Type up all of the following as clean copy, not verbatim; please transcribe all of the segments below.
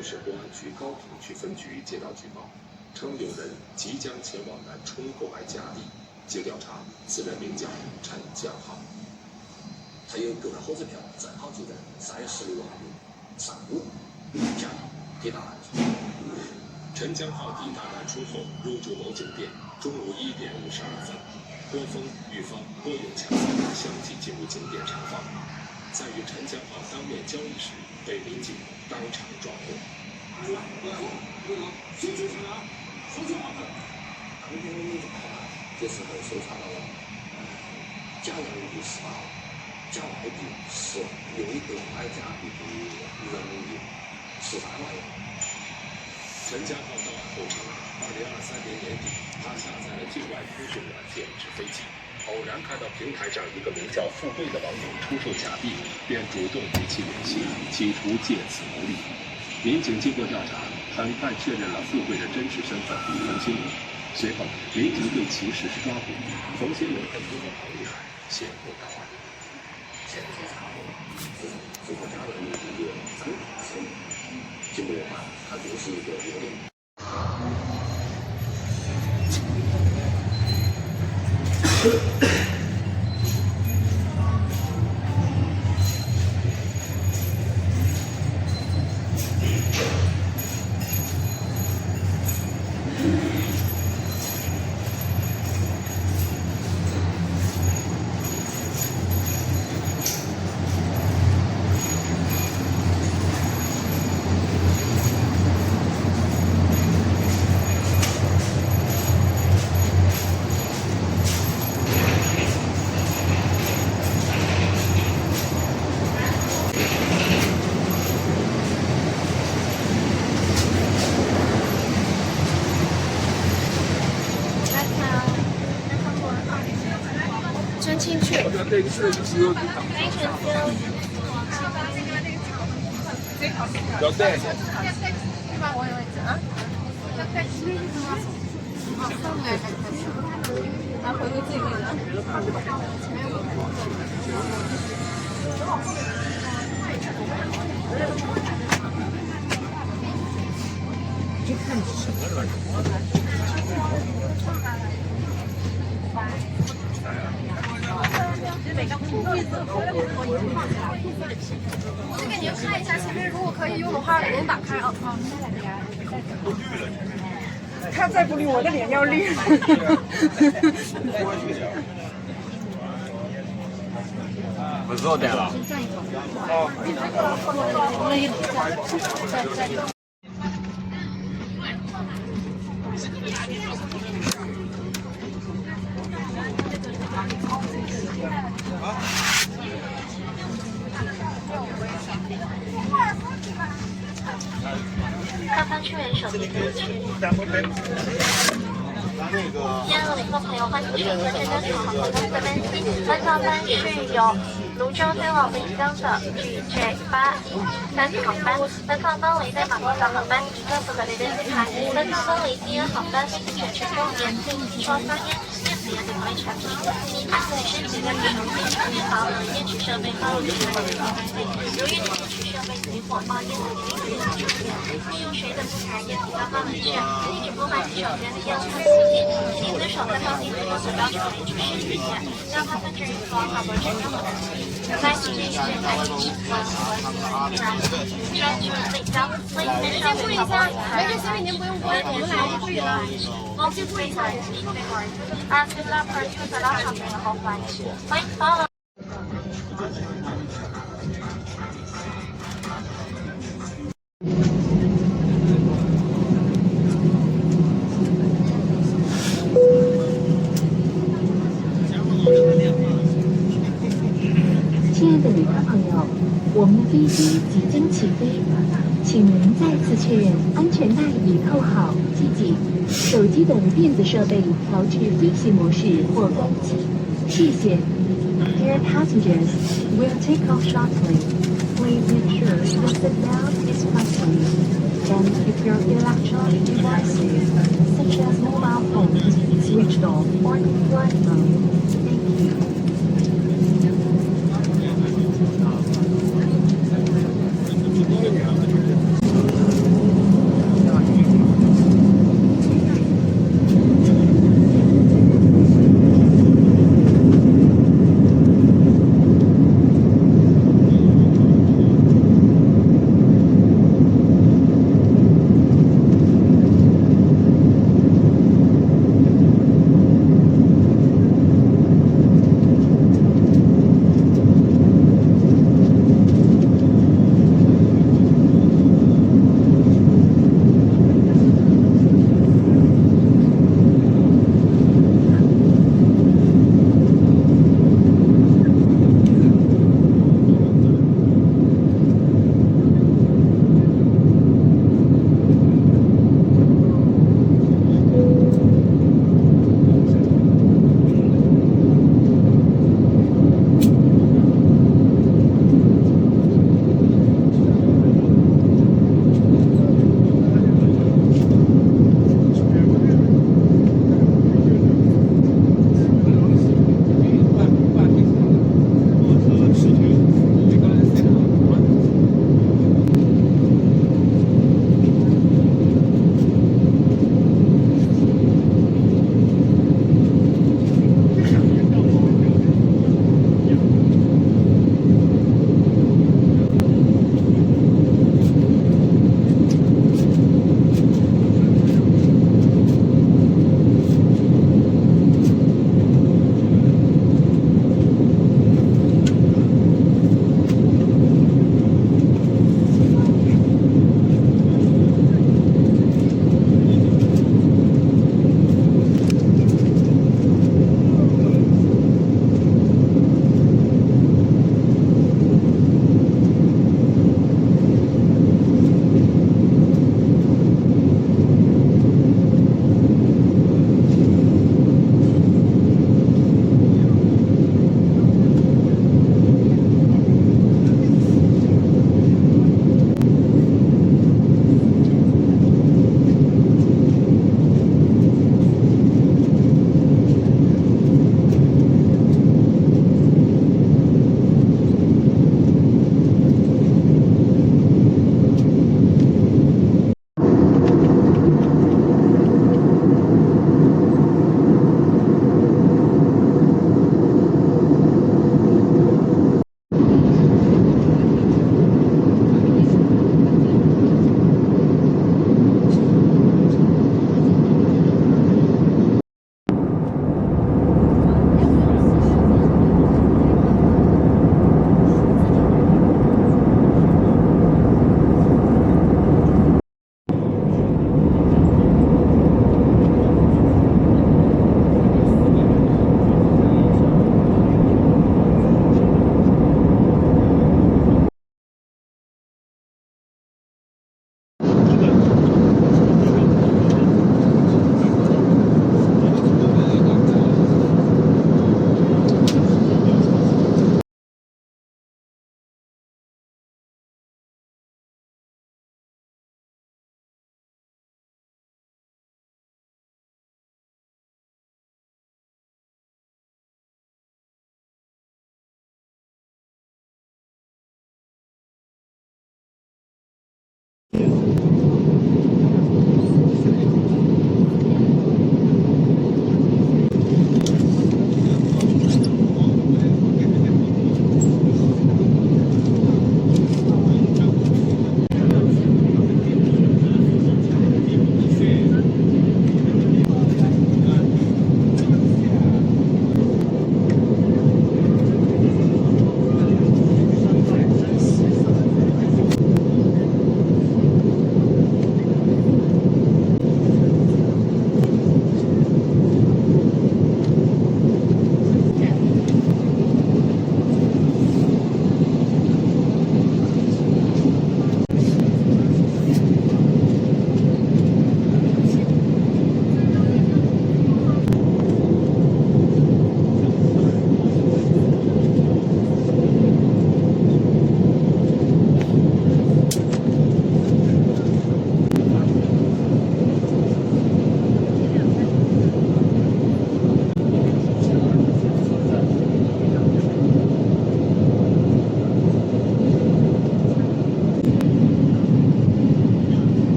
都市公安局高平区分局接到举报，称有人即将前往南充购买家地。经调查，此人名叫陈江浩。他有购了火车票，正好就在36号上午下抵达南充。陈江浩抵达南充后，入住某酒店，中午1点52分，郭峰、玉芳、郭永强三人相继进入景点查访。在与陈江浩当面交易时，被民警当场抓获。先出场啊！搜查马克。当天我们就到了，这时候搜查到了甲阳路18号，甲外地10万，有一个买家币的人民币13万元。陈江浩到案后称，2023年年底，他下载了境外通讯软件纸飞机，偶然看到平台上一个名叫富贵的网友出售假币，便主动与其联系，企图借此牟利。民警经过调查，很快确认了富贵的真实身份冯新伟。随后，民警对其实施抓捕。冯新伟被捕后厉害，先后到案。现在搜查后，最后加了一个张大生，经过办，他就是一个有点。真进去。要带一下。我有位置啊。拿回归自己这看什么了？这个你就看一下前面，如果可以用的话，给您打开啊。他再不绿，我的脸要绿。不是我带了。看番区为手机地区。亲爱的旅客朋友，欢迎乘坐浙江省航空公司的班机，本航班是由泸州飞往丽江的 GJ813航班，本航班为在马路上航班，一个不可对登机牌。本航班为低烟航班，并且全供烟禁机窗发烟、电子烟等类产品。请在升级的使用电池电脑、电池设备放入使用的装备。由于电池设备起火冒烟的几率大出现，利用水等不燃烟体发放文件，禁止播放洗手间的烟雾气体，请遵守在当地旅游所要求的指示意见，让它分至于所好多真正的问题。该机是现在进行专注内江，所以先生对好多没事，因为您不用播，我们来就可以了。我先播一下，啊，对了，朋友在到上面的好关系，欢迎到了。亲爱的旅客朋友，我们的飞机即将起飞，请您再次确认安全带已扣好系紧，手机等电子设备调至飞行模式或关机。谢谢。Dear passengers, we'll take off shortly. Please make sure the seatbelt is fastened. And keep your electronic devices, such as mobile phones, switched off or in flight mode. Thank you.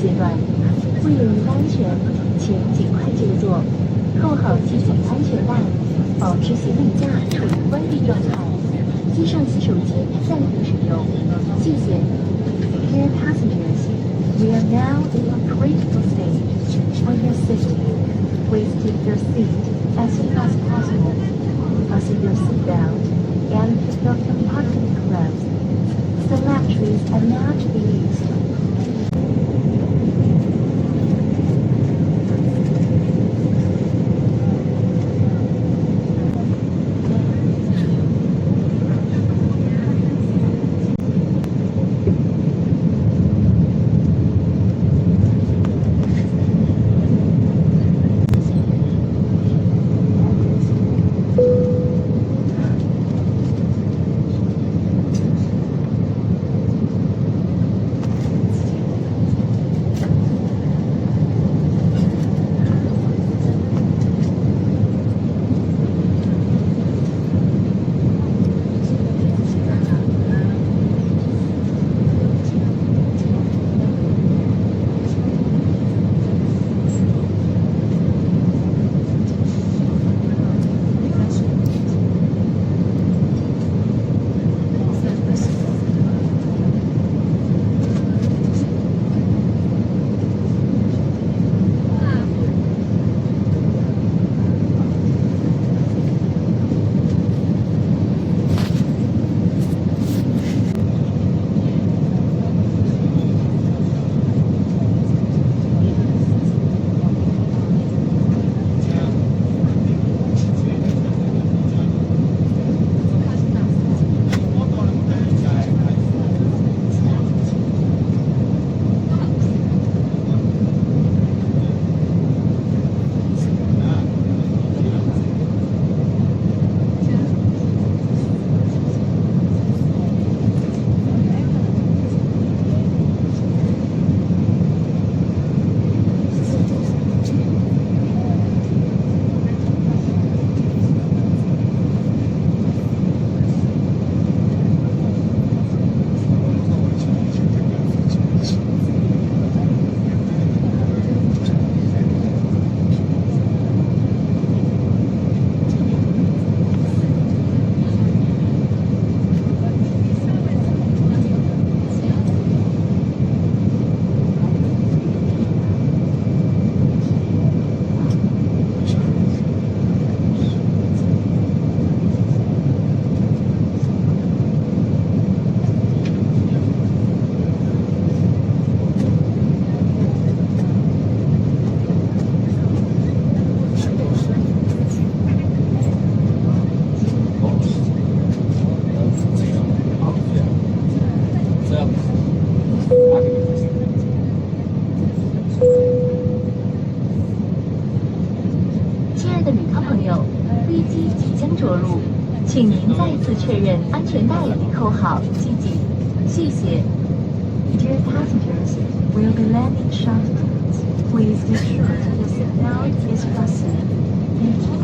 阶段。为了您的安全，请尽快就坐，扣好系紧安全带，保持行李架处于关闭状态，机上洗手机暂停使用。谢谢。Dear passengers, we are now in a critical stage. For your safety, please keep your seat as soon as possible. Fasten your seatbelt and keep your compartment closed. The latches are now to be used. 请您再次确认安全带已扣好系紧，谢谢。Dear passengers, we'll be landing shortly. Please make sure that your seatbelt is fastened. Thank you.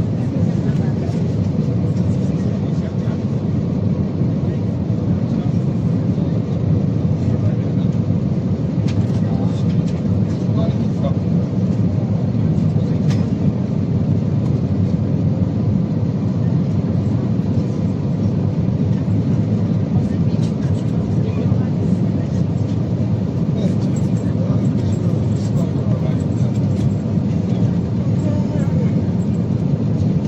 我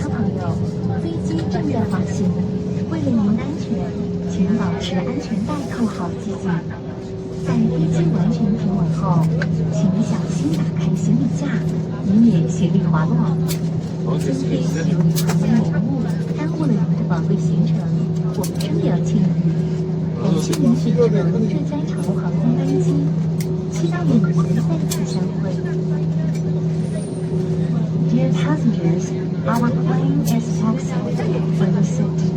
客朋友，飞机正在滑行，为了您的安全，请保持安全带扣好系紧。在飞机完全停稳后，请小心打开行李架，以免行李滑落。今天由于航班延误，耽误了您的宝贵行程，我们深表歉意。感谢您选择浙江长龙航空班机，期待与您再次相会。Dear passengers, our plane is taxiing for the city.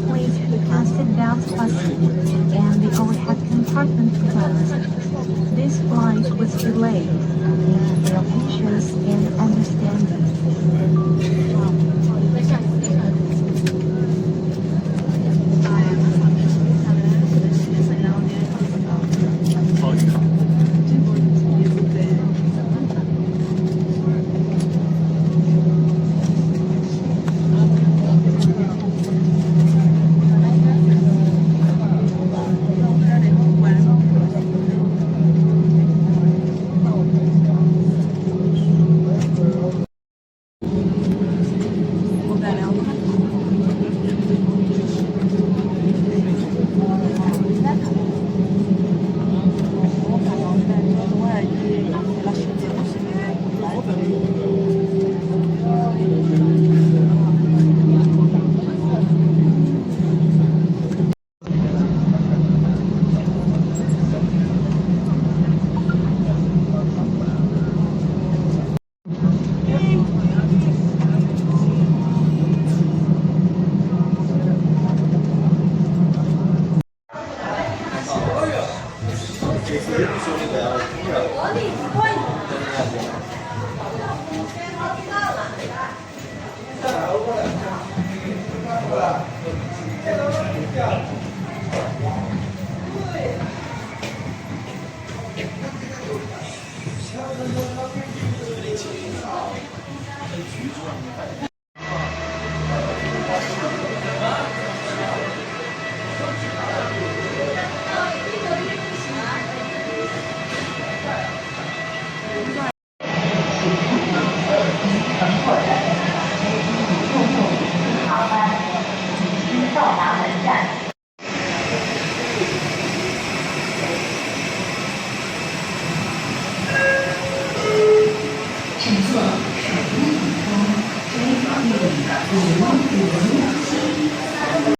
Please fasten belts fastened and the overhead compartment closed. This flight was delayed. Thank you for your patience and understanding. 过来。